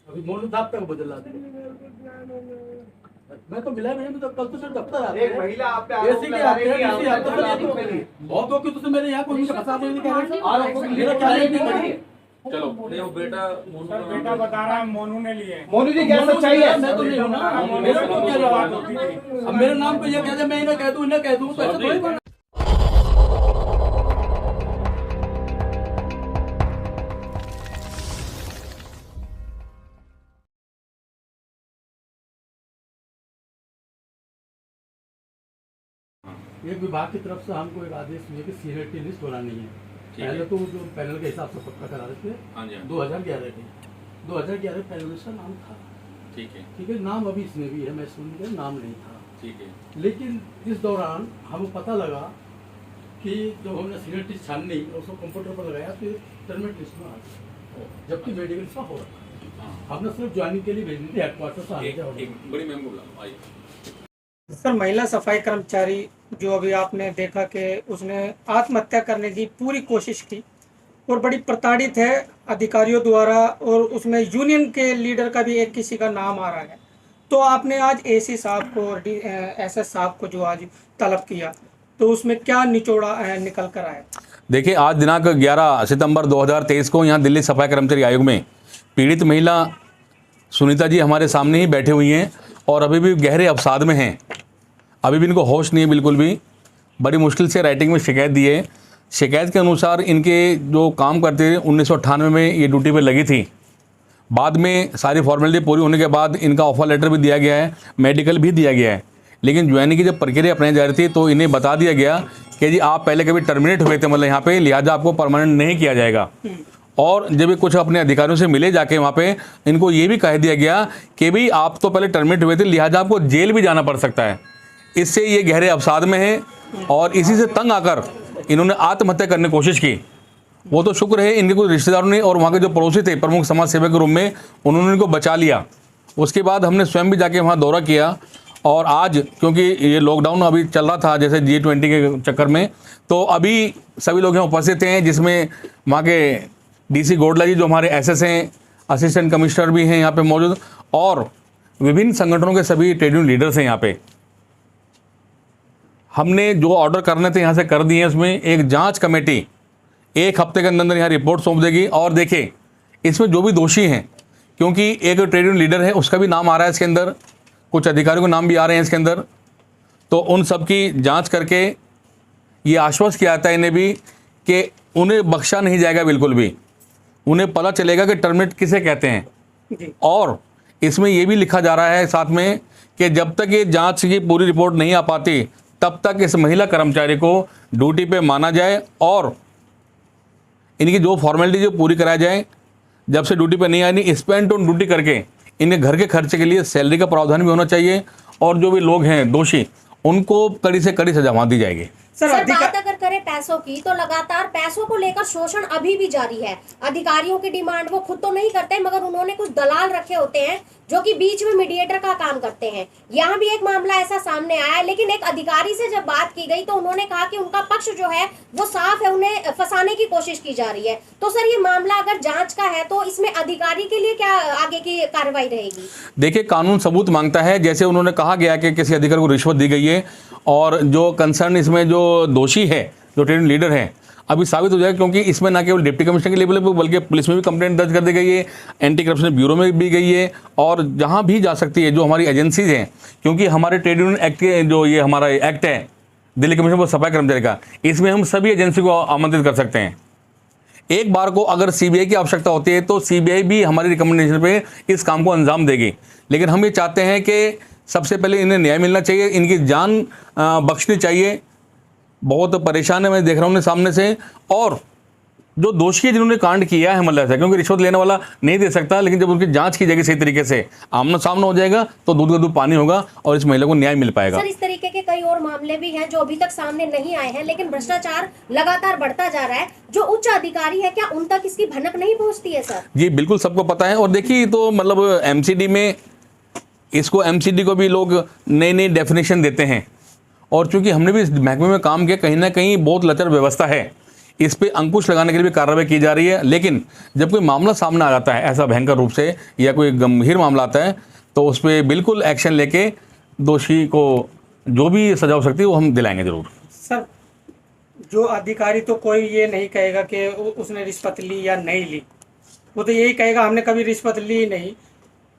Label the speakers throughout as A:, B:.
A: अभी मोनू साहब तक बदल रहा मैं तो मिला नहीं, तो कल तो सर दफ्तर आ
B: एक महिला आप पे आरोप
A: ऐसे
B: लगा रही है कि
A: कि
B: आप
A: आप
B: लालू के लिए
A: बहुत हो कि तो मेरे यहाँ कोई मुझे फंसा देने का
B: आरोप
A: मेरा क्या नहीं करिए।
C: चलो नहीं वो बेटा मोनू का नाम
D: बेटा बता रहा है मोनू ने लिए।
B: मोनू जी क्या सच्चाई है?
A: मैं तो नहीं हूँ ना, मेरा तो क्या जवाब है? अब मेरे नाम पे ये कहते मैं इन्हें कह दूँ इन्हें कह दूँ तो ऐसा थोड़ी बनना। एक विभाग की तरफ से हमको एक आदेश हुआ कि सीनियरिटी लिस्ट बनानी है। पहले तो जो पैनल के हिसाब से पक्का करा रहे थे,
C: हाँ जी
A: 2011 के 2011 पैनल लिस्ट का नाम था, ठीक है, नाम अभी इसमें भी है, मैं सुन के नाम नहीं था,
C: ठीक है।
A: लेकिन इस दौरान हमें पता लगा कि जब हमने सीनियरिटी छानी और उसको कंप्यूटर पर लगाया तो टर्मिनेट लिस्ट में आ गया, जबकि मेडिकल का हो रहा था। हमने सिर्फ ज्वाइनिंग के लिए भेज दी हेडक्वार्टर से आने के
C: एक बड़ी मैम को बुलाओ, आइए।
D: सर महिला सफाई कर्मचारी जो अभी आपने देखा कि उसने आत्महत्या करने की पूरी कोशिश की और बड़ी प्रताड़ित है अधिकारियों द्वारा, और उसमें यूनियन के लीडर का भी एक किसी का नाम आ रहा है। तो आपने आज एसी साहब को और एसएस साहब को जो आज तलब किया, तो उसमें क्या निचोड़ा निकल कर आया?
E: देखिए, आज दिनांक 11 सितंबर 2023 को यहाँ दिल्ली सफाई कर्मचारी आयोग में पीड़ित महिला सुनीता जी हमारे सामने ही बैठे हुई हैं और अभी भी गहरे अवसाद में हैं। अभी भी इनको होश नहीं है बिल्कुल भी। बड़ी मुश्किल से राइटिंग में शिकायत दी है। शिकायत के अनुसार इनके जो काम करते थे 1998 में ये ड्यूटी पे लगी थी। बाद में सारी फॉर्मेलिटी पूरी होने के बाद इनका ऑफर लेटर भी दिया गया है, मेडिकल भी दिया गया है, लेकिन ज्वाइनिंग की जब प्रक्रिया अपनाई जा रही थी तो इन्हें बता दिया गया कि जी आप पहले कभी टर्मिनेट हुए थे मतलब यहाँ पे, लिहाजा आपको परमानेंट नहीं किया जाएगा। और जब ये कुछ अपने अधिकारियों से मिले जाके वहाँ पे, इनको ये भी कह दिया गया कि भाई आप तो पहले टर्मिनेट हुए थे, लिहाजा आपको जेल भी जाना पड़ सकता है। इससे ये गहरे अवसाद में है और इसी से तंग आकर इन्होंने आत्महत्या करने की कोशिश की। वो तो शुक्र है इनके कुछ रिश्तेदारों ने और वहाँ के जो पड़ोसी थे प्रमुख समाज सेवक के रूप में, उन्होंने इनको बचा लिया। उसके बाद हमने स्वयं भी जाके वहाँ दौरा किया और आज क्योंकि ये लॉकडाउन अभी चल रहा था जैसे G20 के चक्कर में, तो अभी सभी लोग यहाँ उपस्थित हैं, जिसमें वहाँ के DC गोडला जी जो हमारे SS हैं, असिस्टेंट कमिश्नर भी हैं यहाँ पे मौजूद, और विभिन्न संगठनों के सभी ट्रेड यूनियन लीडर्स हैं यहाँ पे। हमने जो ऑर्डर करने थे यहाँ से कर दिए हैं। उसमें एक जांच कमेटी 1 हफ्ते के अंदर यहाँ रिपोर्ट सौंप देगी और देखें इसमें जो भी दोषी हैं, क्योंकि एक ट्रेड यूनियन लीडर है उसका भी नाम आ रहा है इसके अंदर, कुछ अधिकारियों के नाम भी आ रहे हैं इसके अंदर, तो उन सब की जांच करके ये आश्वस्त किया जाता है इन्हें भी कि उन्हें बख्शा नहीं जाएगा बिल्कुल भी। उन्हें पता चलेगा कि टर्मिनेट किसे कहते हैं। और इसमें ये भी लिखा जा रहा है साथ में कि जब तक ये जांच की पूरी रिपोर्ट नहीं आ पाती तब तक इस महिला कर्मचारी को ड्यूटी पे माना जाए और इनकी जो फॉर्मेलिटी जो पूरी कराई जाए। जब से ड्यूटी पे नहीं आनी, स्पेंड ऑन ड्यूटी करके इनके घर के खर्चे के लिए सैलरी का प्रावधान भी होना चाहिए और जो भी लोग हैं दोषी उनको कड़ी से कड़ी सजा दी जाएगी।
F: सर बात अगर करें पैसों की, तो लगातार पैसों को लेकर शोषण अभी भी जारी है। अधिकारियों की डिमांड वो खुद तो नहीं करते, मगर उन्होंने कुछ दलाल रखे होते हैं जो कि बीच में मीडिएटर का काम करते हैं। यहाँ भी एक मामला ऐसा सामने आया है, लेकिन एक अधिकारी से जब बात की गई तो उन्होंने कहा कि उनका पक्ष जो है वो साफ है, उन्हें फंसाने की कोशिश की जा रही है। तो सर ये मामला अगर जांच का है तो इसमें अधिकारी के लिए क्या आगे की कार्रवाई रहेगी?
E: देखिए, कानून सबूत मांगता है। जैसे उन्होंने कहा गया कि किसी अधिकारी को रिश्वत दी गई है और जो कंसर्न इसमें जो दोषी है, जो ट्रेड लीडर है, अभी साबित हो जाएगा, क्योंकि इसमें ना केवल डिप्टी कमिश्नर के लेवल पर बल्कि पुलिस में भी कंप्लेंट दर्ज कर दी गई है, एंटी करप्शन ब्यूरो में भी गई है और जहां भी जा सकती है जो हमारी एजेंसीज हैं, क्योंकि हमारे ट्रेड यूनियन एक्ट के जो ये हमारा एक्ट है दिल्ली कमीशन फॉर सफाई कर्मचारी का, इसमें हम सभी एजेंसी को आमंत्रित कर सकते हैं। एक बार को अगर CBI की आवश्यकता होती है तो CBI भी हमारी रिकमेंडेशन पे इस काम को अंजाम देगी। लेकिन हम ये चाहते हैं कि सबसे पहले इन्हें न्याय मिलना चाहिए, इनकी जान बख्शनी चाहिए। बहुत परेशान है, मैं देख रहा हूँ उन्हें सामने से। और जो दोषी है जिन्होंने कांड किया है मतलब ऐसा, क्योंकि रिश्वत लेने वाला नहीं दे सकता, लेकिन जब उनकी जांच की जाएगी सही तरीके से, आमना सामना हो जाएगा, तो दूध का दूध पानी होगा और इस महिला को न्याय मिल पाएगा।
F: सर इस तरीके के कई और मामले भी हैं जो अभी तक सामने नहीं आए हैं, लेकिन भ्रष्टाचार लगातार बढ़ता जा रहा है। जो उच्च अधिकारी है, क्या उन तक इसकी भनक नहीं पहुंचती है? सर
E: जी बिल्कुल, सबको पता है। और देखिए तो मतलब MCD में इसको MCD को भी लोग नई नई डेफिनेशन देते हैं, और चूंकि हमने भी इस महकमे में काम किया, कहीं ना कहीं बहुत लचर व्यवस्था है। इस पे अंकुश लगाने के लिए भी कार्रवाई की जा रही है। लेकिन जब कोई मामला सामने आ जाता है ऐसा भयंकर रूप से या कोई गंभीर मामला आता है तो उस पर बिल्कुल एक्शन लेके दोषी को जो भी सजा हो सकती है वो हम दिलाएंगे ज़रूर।
D: सर, जो अधिकारी तो कोई ये नहीं कहेगा कि उसने रिश्वत ली या नहीं ली, वो तो यही कहेगा हमने कभी रिश्वत ली नहीं।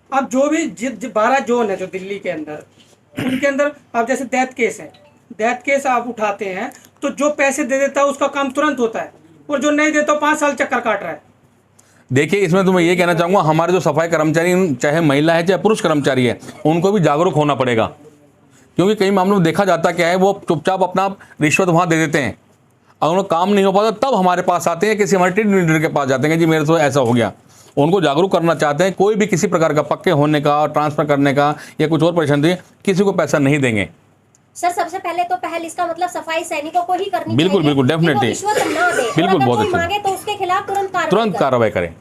D: अब जो भी 12 जोन है जो दिल्ली के अंदर, उनके अंदर अब जैसे डेथ केस है, डेथ केस आप उठाते हैं तो जो पैसे दे देता है उसका काम तुरंत होता है, और जो नहीं देता 5 साल चक्कर काट रहा है।
E: देखिए, इसमें तो मैं ये कहना चाहूँगा, हमारे जो सफाई कर्मचारी चाहे महिला है चाहे पुरुष कर्मचारी है, उनको भी जागरूक होना पड़ेगा। क्योंकि कई मामलों में देखा जाता क्या है, वो चुपचाप अपना रिश्वत वहाँ दे देते हैं, अगर उनको काम नहीं हो पाता तब हमारे पास आते हैं, किसी हमारे टीम लीडर के पास जाते हैं कि जी मेरे तो ऐसा हो गया। उनको जागरूक करना चाहते हैं, कोई भी किसी प्रकार का पक्के होने का, ट्रांसफ़र करने का या कुछ और परेशानी, किसी को पैसा नहीं देंगे।
F: सर, सबसे पहले तो पहल इसका मतलब सफाई सैनिकों को ही करनी
E: बिल्कुल
F: चाहिए।
E: बिल्कुल, डेफिनेटली,
F: रिश्वत ना दे,
E: बिल्कुल,
F: अगर
E: बहुत
F: कोई
E: अच्छा,
F: मांगे तो उसके खिलाफ तुरंत
E: कार्रवाई करें।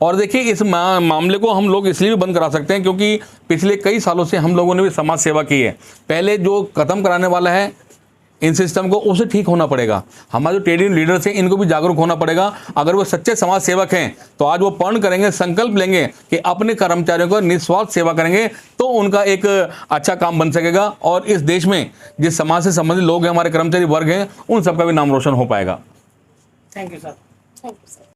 E: और देखिए, इस मामले को हम लोग इसलिए भी बंद करा सकते हैं क्योंकि पिछले कई सालों से हम लोगों ने भी समाज सेवा की है। पहले जो ख़त्म कराने वाला है इन सिस्टम को, उसे ठीक होना पड़ेगा। हमारे जो ट्रेड यूनियन लीडर्स हैं इनको भी जागरूक होना पड़ेगा। अगर वो सच्चे समाज सेवक हैं तो आज वो प्रण करेंगे, संकल्प लेंगे कि अपने कर्मचारियों को निस्वार्थ सेवा करेंगे, तो उनका एक अच्छा काम बन सकेगा और इस देश में जिस समाज से संबंधित लोग हैं, हमारे कर्मचारी वर्ग हैं, उन सबका भी नाम रोशन हो पाएगा।
D: Thank you sir.
F: Thank you sir.